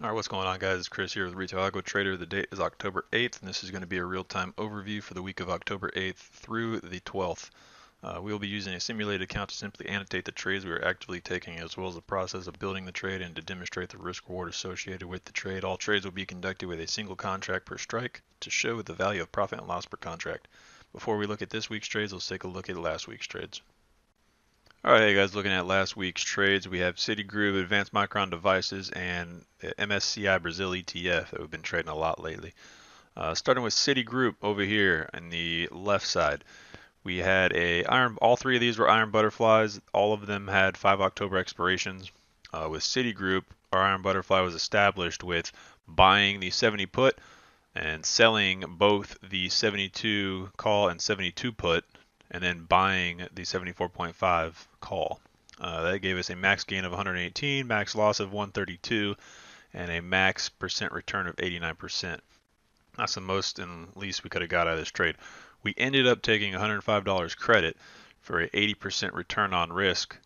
All right, what's going on, guys? It's Chris here with Retail Algo Trader. The date is October 8th, and this is going to be a real-time overview for the week of October 8th through the 12th. We will be using a simulated account to simply annotate the trades we are actively taking, as well as the process of building the trade and to demonstrate the risk-reward associated with the trade. All trades will be conducted with a single contract per strike to show the value of profit and loss per contract. Before we look at this week's trades, let's take a look at last week's trades. All right, hey guys, looking at last week's trades, we have Citigroup, Advanced Micron Devices, and MSCI Brazil ETF that we've been trading a lot lately. Starting with Citigroup over here on the left side, we had all three of these were iron butterflies. All of them had 5 October expirations. With Citigroup, our iron butterfly was established with buying the 70 put and selling both the 72 call and 72 put, and then buying the 74.5 call. That gave us a max gain of 118, max loss of 132, and a max percent return of 89%. That's the most and least we could have got out of this trade. We ended up taking $105 credit for an 80% return on risk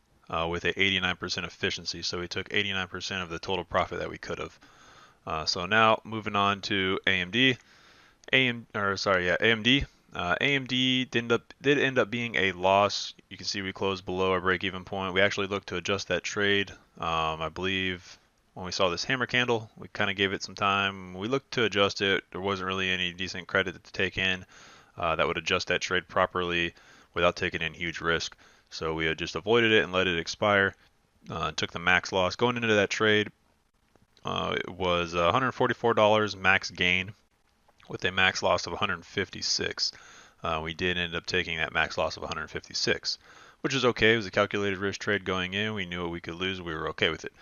with an 89% efficiency. So we took 89% of the total profit that we could have. So now moving on to AMD. AMD. AMD did end up being a loss. You can see we closed below our break-even point. We actually looked to adjust that trade. I believe when we saw this hammer candle, we kind of gave it some time. We looked to adjust it. There wasn't really any decent credit to take in that would adjust that trade properly without taking in huge risk. So we had just avoided it and let it expire. Took the max loss. Going into that trade, it was $144 max gain with a max loss of 156. We did end up taking that max loss of 156, which is okay. It was a calculated risk trade going in. We knew what we could lose. We were okay with it.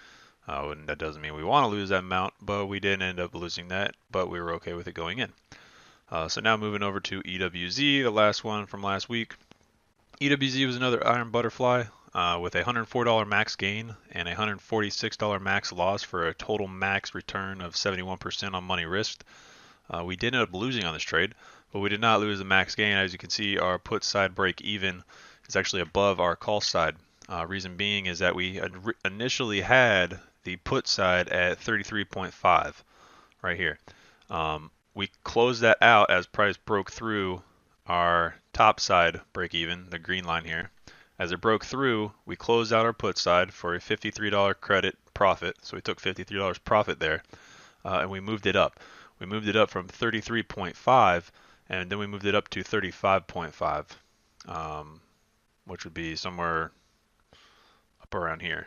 And that doesn't mean we want to lose that amount, but we did end up losing that, but we were okay with it going in. So now moving over to EWZ, the last one from last week. EWZ was another iron butterfly with a $104 max gain and a $146 max loss for a total max return of 71% on money risked. We did end up losing on this trade, but we did not lose the max gain. As you can see, our put side break even is actually above our call side. Reason being is that we initially had the put side at 33.5 right here. We closed that out as price broke through our top side break even, the green line here. As it broke through, we closed out our put side for a $53 credit profit. So we took $53 profit there, and we moved it up. We moved it up from 33.5, and then we moved it up to 35.5, which would be somewhere up around here.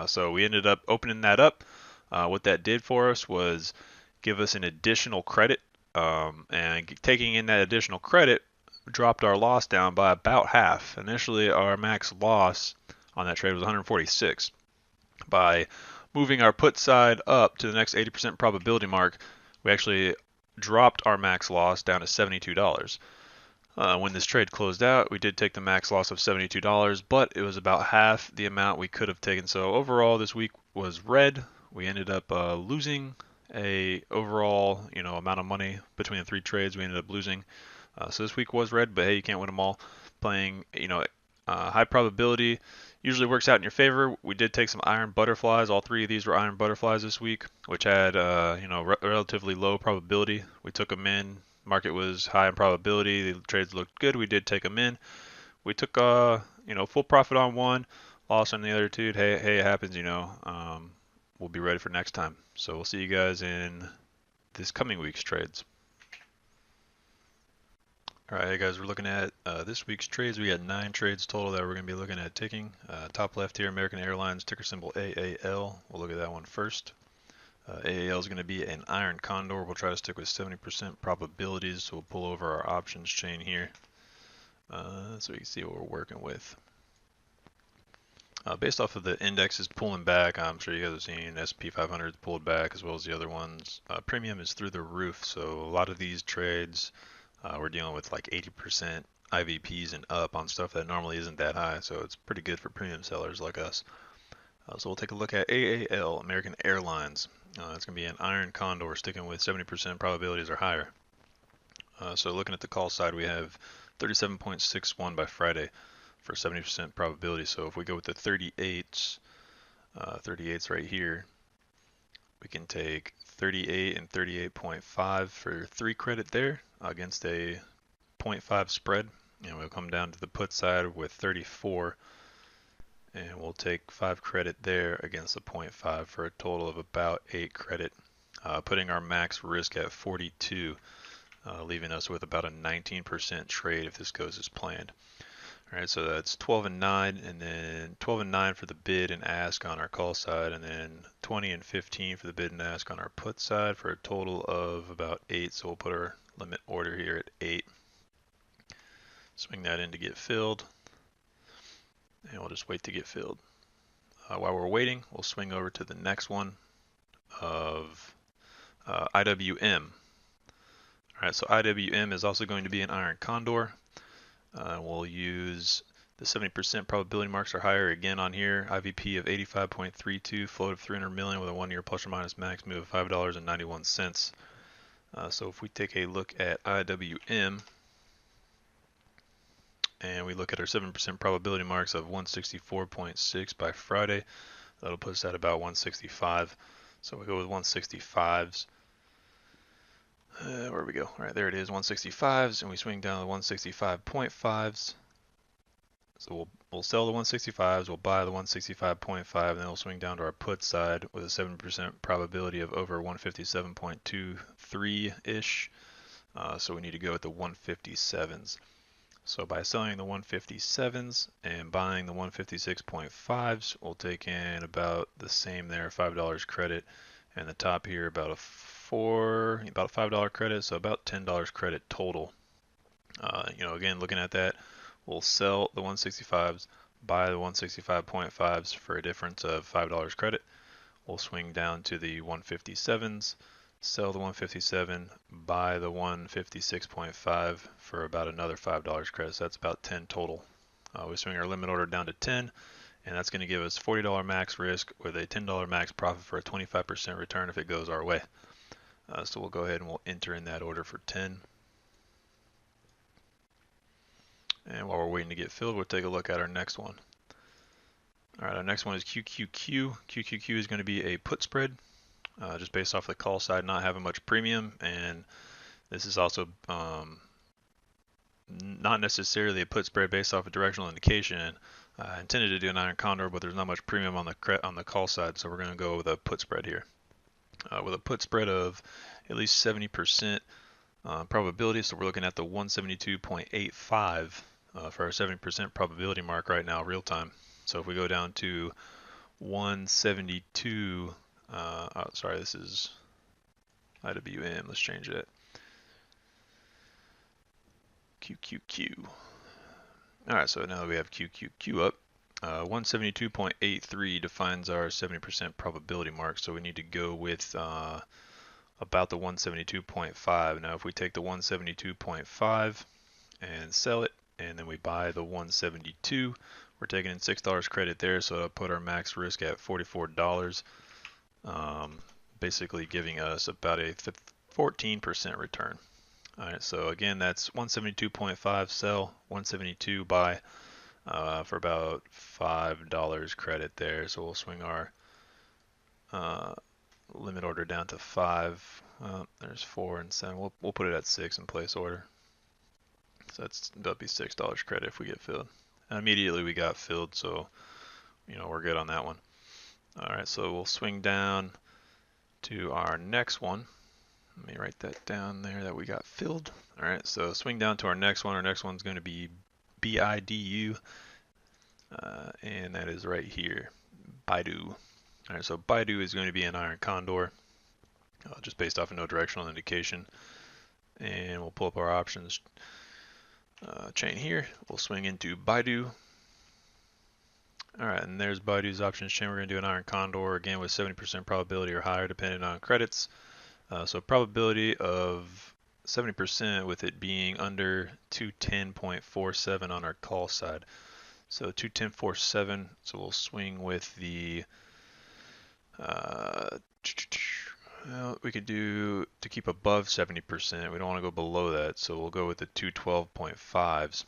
So we ended up opening that up. What that did for us was give us an additional credit, and taking in that additional credit dropped our loss down by about half. Initially, our max loss on that trade was 146. By moving our put side up to the next 80% probability mark, we actually dropped our max loss down to $72. When this trade closed out, we did take the max loss of $72, but it was about half the amount we could have taken. So overall, this week was red. We ended up losing a overall, amount of money between the 3 trades. We ended up losing. So this week was red, but hey, you can't win them all. Playing, high probability usually works out in your favor. We did take some iron butterflies. All 3 of these were iron butterflies this week, which had, relatively low probability. We took them in. Market was high in probability. The trades looked good. We did take them in. We took, full profit on one, loss on the other 2. Hey, it happens. We'll be ready for next time. So we'll see you guys in this coming week's trades. All right, guys, we're looking at this week's trades. We got 9 trades total that we're going to be looking at taking. Top left here, American Airlines, ticker symbol AAL. We'll look at that one first. AAL is going to be an iron condor. We'll try to stick with 70% probabilities, so we'll pull over our options chain here so you can see what we're working with. Based off of the indexes pulling back, I'm sure you guys have seen S&P 500 pulled back as well as the other ones. Premium is through the roof, so a lot of these trades we're dealing with like 80% IVPs and up on stuff that normally isn't that high, so it's pretty good for premium sellers like us. So we'll take a look at AAL, American Airlines. It's going to be an iron condor sticking with 70% probabilities or higher. So looking at the call side, we have 37.61 by Friday for 70% probability. So if we go with the 38s right here, We can take 38 and 38.5 for 3 credit there against a 0.5 spread. And we'll come down to the put side with 34, and we'll take 5 credit there against the 0.5 for a total of about 8 credit, putting our max risk at 42, leaving us with about a 19% trade if this goes as planned. All right, so that's 12 and 9, and then 12 and 9 for the bid and ask on our call side, and then 20 and 15 for the bid and ask on our put side for a total of about 8. So we'll put our limit order here at 8. Swing that in to get filled, and we'll just wait to get filled. While we're waiting, we'll swing over to the next one of IWM. All right, so IWM is also going to be an iron condor. We'll use the 70% probability marks or higher again on here. IVP of 85.32, float of 300 million with a 1 year plus or minus max move of $5.91. So if we take a look at IWM and we look at our 7% probability marks of 164.6 by Friday, that'll put us at about 165. So we go with 165s. Where we go? All right, there it is, 165s, and we swing down to the 165.5s. So we'll sell the 165s, we'll buy the 165.5, and then we'll swing down to our put side with a 7% probability of over 157.23-ish. So we need to go with the 157s. So by selling the 157s and buying the 156.5s, we'll take in about the same there, $5 credit, and the top here about a $5 credit, so about $10 credit total. Again, looking at that, we'll sell the 165s, buy the 165.5s for a difference of $5 credit. We'll swing down to the 157s, sell the 157, buy the 156.5 for about another $5 credit. So that's about 10 total. We swing our limit order down to 10, and that's going to give us $40 max risk with a $10 max profit for a 25% return if it goes our way. So we'll go ahead and we'll enter in that order for 10. And while we're waiting to get filled, we'll take a look at our next one. All right, our next one is QQQ. QQQ is going to be a put spread, just based off the call side not having much premium, and this is also not necessarily a put spread based off a directional indication. I intended to do an iron condor, but there's not much premium on the call side, so we're going to go with a put spread here. With a put spread of at least 70% probability, so we're looking at the 172.85 for our 70% probability mark right now, real time. So if we go down to 172, sorry, this is IWM, let's change it. QQQ. All right, so now that we have QQQ up, 172.83 defines our 70% probability mark, so we need to go with about the 172.5. Now if we take the 172.5 and sell it, and then we buy the 172, we're taking in $6 credit there, so it'll put our max risk at $44, basically giving us about a 14% return. All right, so again, that's 172.5 sell, 172 buy, for about $5 credit there. So we'll swing our limit order down to 5. There's 4 and 7. We'll put it at 6 in place order. So that'll be $6 credit if we get filled. And immediately we got filled, so we're good on that one. All right, so we'll swing down to our next one. Let me write that down there that we got filled. All right, so swing down to our next one. Our next one's going to be BIDU, and that is right here, BIDU. All right, so BIDU is going to be an iron condor, just based off of no directional indication. And we'll pull up our options chain here. We'll swing into BIDU. All right, and there's BIDU's options chain. We're going to do an iron condor again with 70% probability or higher, depending on credits. So probability of 70% with it being under 210.47 on our call side. So 210.47. So we'll swing with the. Well, we could do to keep above 70%. We don't want to go below that, so we'll go with the 212.5s.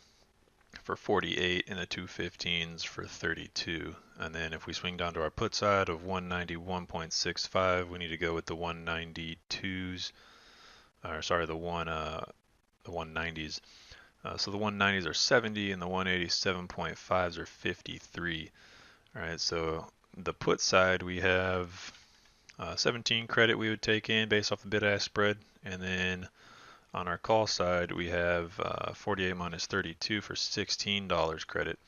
for 48 and the 215s for 32. And then if we swing down to our put side of 191.65, we need to go with the 192s, or sorry, the 190s. So the 190s are 70 and the 187.5s are 53. All right, so the put side we have 17 credit we would take in based off the bid-ask spread, and then on our call side we have 48 minus 32 for $16 credit.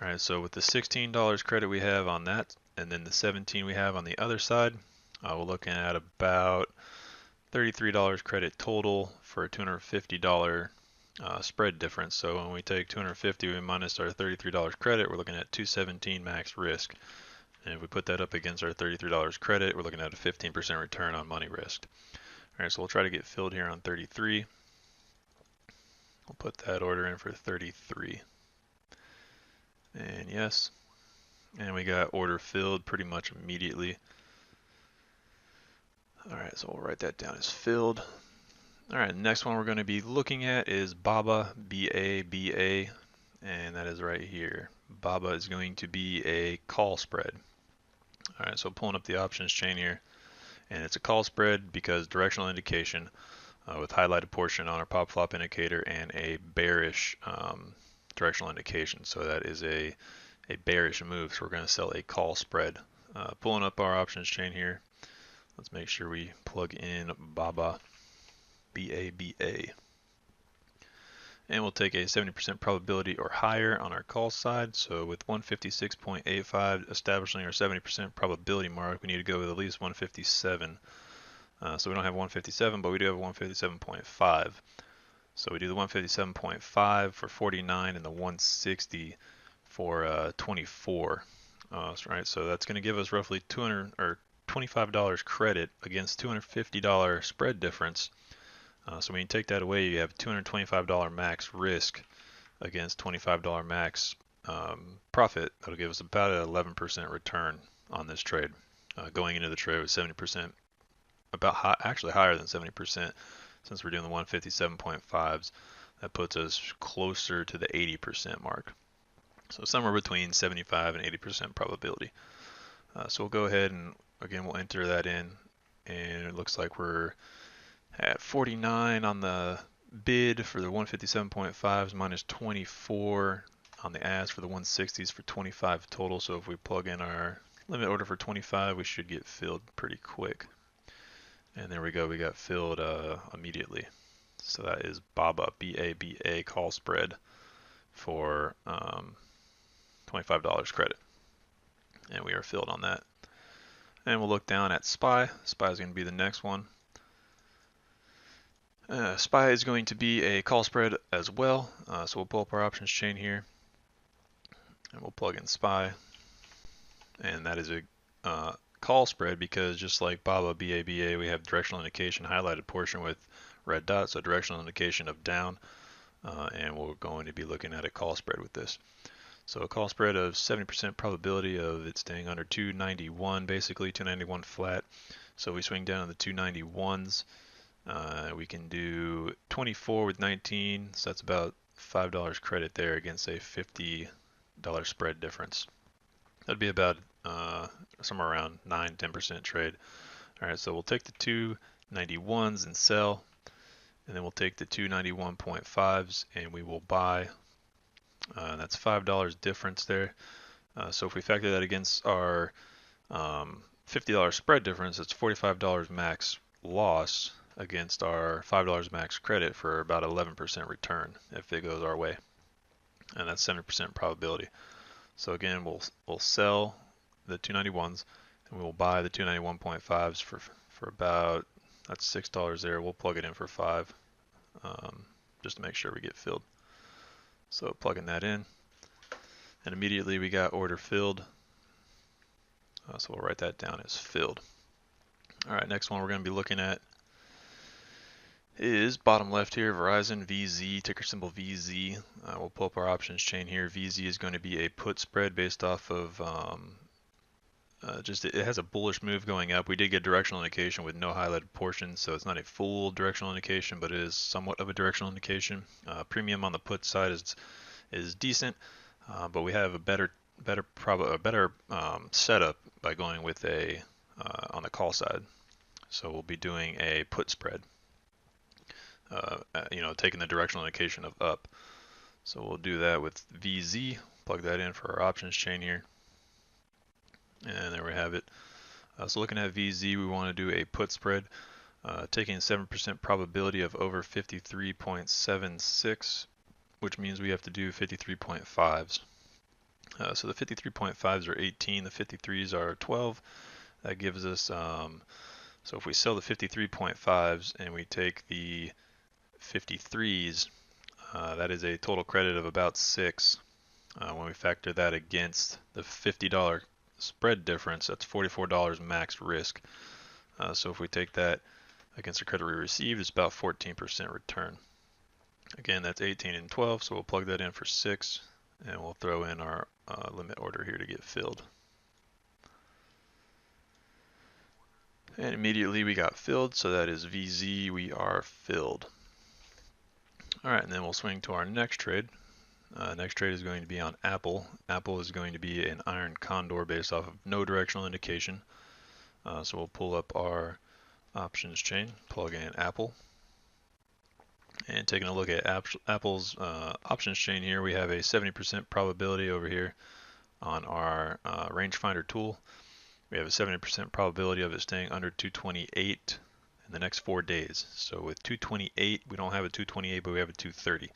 All right, so with the $16 credit we have on that, and then the 17 we have on the other side, we're looking at about $33 credit total for a $250 spread difference. So when we take 250 we minus our $33 credit, we're looking at 217 max risk. And if we put that up against our $33 credit, we're looking at a 15% return on money risked. All right, so we'll try to get filled here on 33. We'll put that order in for 33. And yes, and we got order filled pretty much immediately. All right, so we'll write that down as filled. All right, next one we're going to be looking at is BABA, B-A-B-A, and that is right here. BABA is going to be a call spread. All right, so pulling up the options chain here, and it's a call spread because directional indication with highlighted portion on our pop flop indicator and a bearish directional indication. So that is a bearish move, so we're going to sell a call spread. Pulling up our options chain here, let's make sure we plug in BABA, B-A-B-A. And we'll take a 70% probability or higher on our call side. So with 156.85 establishing our 70% probability mark, we need to go with at least 157. So we don't have 157, but we do have 157.5. So we do the 157.5 for 49 and the 160 for 24. Right, so that's going to give us roughly $25 credit against $250 spread difference. So when you take that away, you have $225 max risk against $25 max profit. That'll give us about an 11% return on this trade. Going into the trade with 70%, actually higher than 70%, since we're doing the 157.5s. That puts us closer to the 80% mark. So somewhere between 75 and 80% probability. So we'll go ahead and again we'll enter that in, and it looks like we're at 49 on the bid for the 157.5s minus 24 on the ask for the 160s for 25 total. So if we plug in our limit order for 25, we should get filled pretty quick. And there we go, we got filled immediately. So that is BABA, B-A-B-A call spread for $25 credit. And we are filled on that. And we'll look down at SPY. SPY is going to be the next one. SPY is going to be a call spread as well, so we'll pull up our options chain here, and we'll plug in SPY, and that is a call spread because just like BABA, B-A-B-A, we have directional indication highlighted portion with red dots, so directional indication of down, and we're going to be looking at a call spread with this. So a call spread of 70% probability of it staying under 291, basically 291 flat. So we swing down on the 291s. We can do 24 with 19, so that's about $5 credit there against a $50 spread difference. That'd be about somewhere around 9-10% trade. All right, so we'll take the 291s and sell, and then we'll take the 291.5s and we will buy. That's $5 difference there. So if we factor that against our $50 spread difference, it's $45 max loss against our $5 max credit for about 11% return if it goes our way, and that's 70% probability. So again, we'll sell the 291s and we will buy the 291.5s for about, that's $6 there. We'll plug it in for 5 just to make sure we get filled. So plugging that in, and immediately we got order filled. So we'll write that down as filled. All right, next one we're going to be looking at is bottom left here, Verizon VZ, ticker symbol VZ. We'll pull up our options chain here. VZ is going to be a put spread based off of it has a bullish move going up. We did get directional indication with no highlighted portion, so it's not a full directional indication, but it is somewhat of a directional indication. Premium on the put side is decent, but we have a better setup by going with a on the call side. So we'll be doing a put spread, taking the directional indication of up. So we'll do that with VZ, plug that in for our options chain here. And there we have it. So looking at VZ, we want to do a put spread, taking 7% probability of over 53.76, which means we have to do 53.5s. So the 53.5s are 18, the 53s are 12. That gives us, so if we sell the 53.5s and we take the 53s, that is a total credit of about 6. When we factor that against the $50 spread difference, that's $44 max risk. So if we take that against the credit we received, it's about 14% return. Again, that's 18 and 12, so we'll plug that in for 6, and we'll throw in our limit order here to get filled. And immediately we got filled, so that is VZ, we are filled. All right, and then we'll swing to our next trade. Next trade is going to be on Apple. Apple is going to be an iron condor based off of no directional indication. So we'll pull up our options chain, plug in Apple. And taking a look at Apple's options chain here, we have a 70% probability over here on our rangefinder tool. We have a 70% probability of it staying under 228 in the next 4 days. So with 228, we don't have a 228, but we have a 230.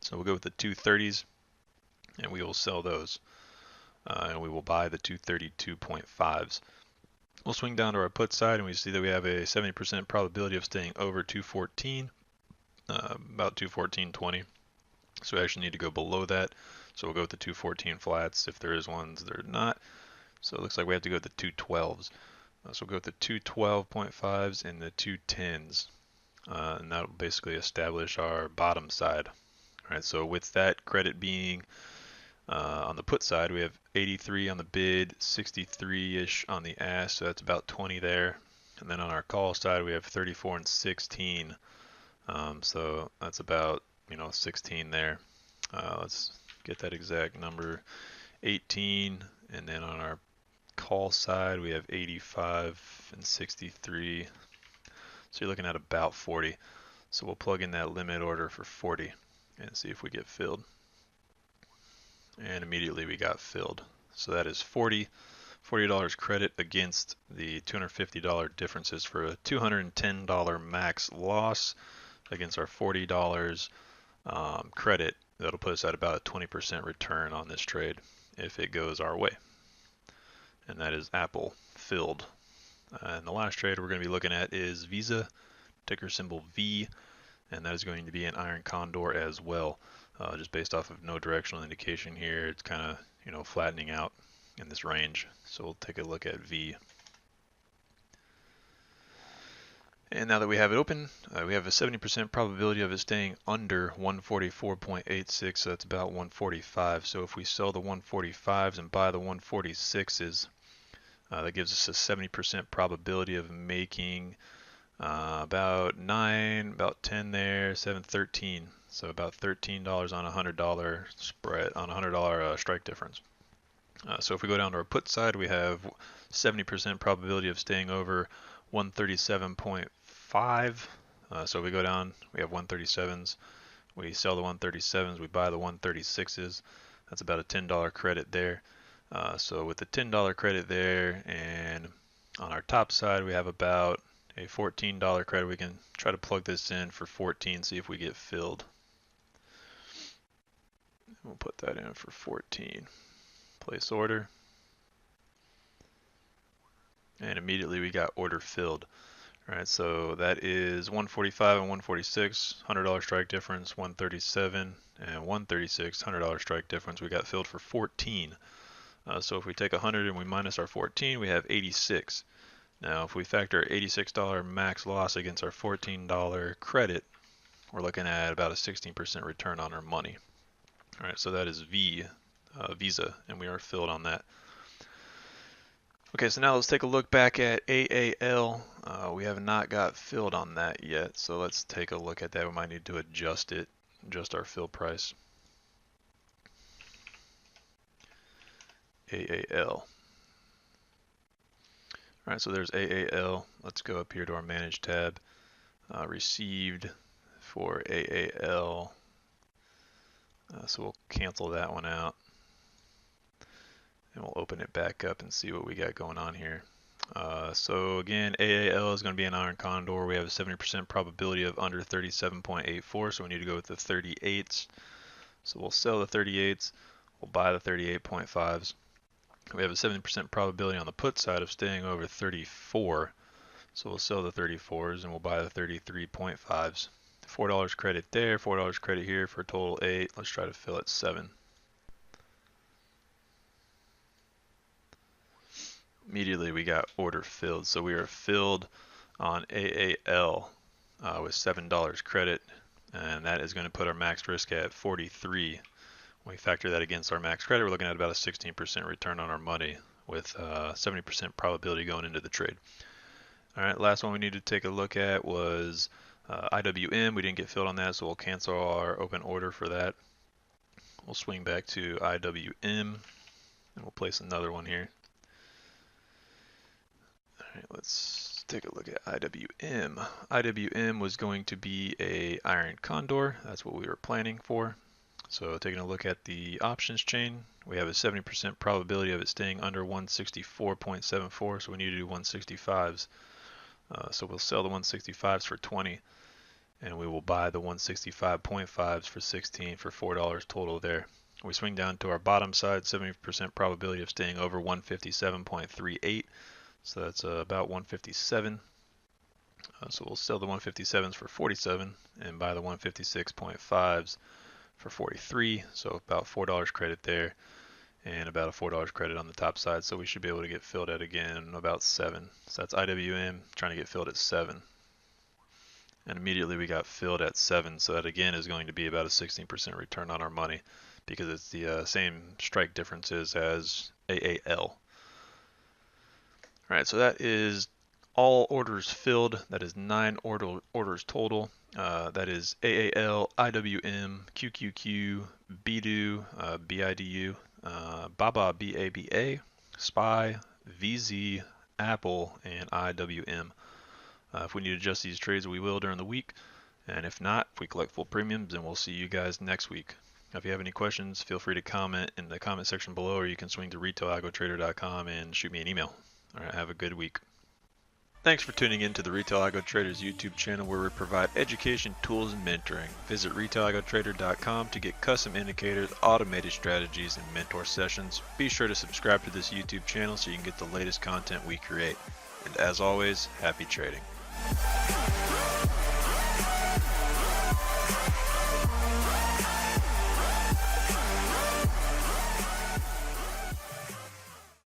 So we'll go with the 230s, and we will sell those. And we will buy the 232.5s. We'll swing down to our put side, and we see that we have a 70% probability of staying over 214, about 214.20. So we actually need to go below that. So we'll go with the 214 flats. If there is ones, they're not. So it looks like we have to go with the 212s. So we'll go with the 212.5s and the 210s. And that will basically establish our bottom side. All right, so with that credit being on the put side, we have 83 on the bid, 63-ish on the ask, so that's about 20 there. And then on our call side, we have 34 and 16. So that's about 16 there. Let's get that exact number, 18. And then on our call side, we have 85 and 63. So you're looking at about 40. So we'll plug in that limit order for 40 and see if we get filled. And immediately we got filled. So that is $40 credit against the $250 differences for a $210 max loss against our $40 credit. That'll put us at about a 20% return on this trade if it goes our way. And that is Apple filled. And the last trade we're going to be looking at is Visa, ticker symbol V, and that is going to be an iron condor as well. Just based off of no directional indication here, it's kind of flattening out in this range. So we'll take a look at V. And now that we have it open, we have a 70% probability of it staying under 144.86, so that's about 145. So if we sell the 145s and buy the 146s, that gives us a 70% probability of making about 9, about 10 there, 7, 13. So about $13 on a $100 spread, on a $100 strike difference. So if we go down to our put side, we have 70% probability of staying over 137.5. So if we go down, we have 137s. We sell the 137s, we buy the 136s. That's about a $10 credit there. So with the $10 credit there, and on our top side, we have about a $14 credit. We can try to plug this in for 14, see if we get filled. We'll put that in for 14. Place order. And immediately we got order filled. All right, so that is 145 and 146, $100 strike difference, 137 and 136, $100 strike difference. We got filled for 14. So if we take 100 and we minus our 14, we have 86. Now, if we factor $86 max loss against our $14 credit, we're looking at about a 16% return on our money. All right, so that is Visa, and we are filled on that. Okay, so now let's take a look back at AAL. We have not got filled on that yet, so let's take a look at that. We might need to adjust our fill price. AAL. All right, so there's AAL. Let's go up here to our Manage tab. Received for AAL. So we'll cancel that one out. And we'll open it back up and see what we got going on here. So again, AAL is going to be an iron condor. We have a 70% probability of under 37.84, so we need to go with the 38s. So we'll sell the 38s. We'll buy the 38.5s. We have a 70% probability on the put side of staying over 34. So we'll sell the 34s and we'll buy the 33.5s. $4 credit there, $4 credit here for a total 8. Let's try to fill at 7. Immediately we got order filled. So we are filled on AAL with $7 credit, and that is going to put our max risk at 43. When we factor that against our max credit, we're looking at about a 16% return on our money with 70% probability going into the trade. All right, last one we need to take a look at was IWM. We didn't get filled on that, so we'll cancel our open order for that. We'll swing back to IWM and we'll place another one here. All right, let's take a look at IWM. IWM was going to be a iron condor. That's what we were planning for. So taking a look at the options chain, we have a 70% probability of it staying under 164.74, so we need to do 165s. So we'll sell the 165s for 20, and we will buy the 165.5s for 16 for $4 total there. We swing down to our bottom side, 70% probability of staying over 157.38, so that's about 157. So we'll sell the 157s for 47 and buy the 156.5s for 43, so about $4 credit there and about a $4 credit on the top side, so we should be able to get filled at again about 7. So that's IWM trying to get filled at 7, and immediately we got filled at 7, so that again is going to be about a 16% return on our money because it's the same strike differences as AAL. Alright, so that is all orders filled. That is 9 orders total. That is AAL, IWM, QQQ, BIDU, BIDU, BABA, BABA, SPY, VZ, Apple, and IWM. If we need to adjust these trades, we will during the week. And if not, if we collect full premiums, then we'll see you guys next week. If you have any questions, feel free to comment in the comment section below, or you can swing to retailalgotrader.com and shoot me an email. All right, have a good week. Thanks for tuning in to the Retail Algo Traders YouTube channel, where we provide education, tools, and mentoring. Visit retailalgotrader.com to get custom indicators, automated strategies, and mentor sessions. Be sure to subscribe to this YouTube channel so you can get the latest content we create. And as always, happy trading.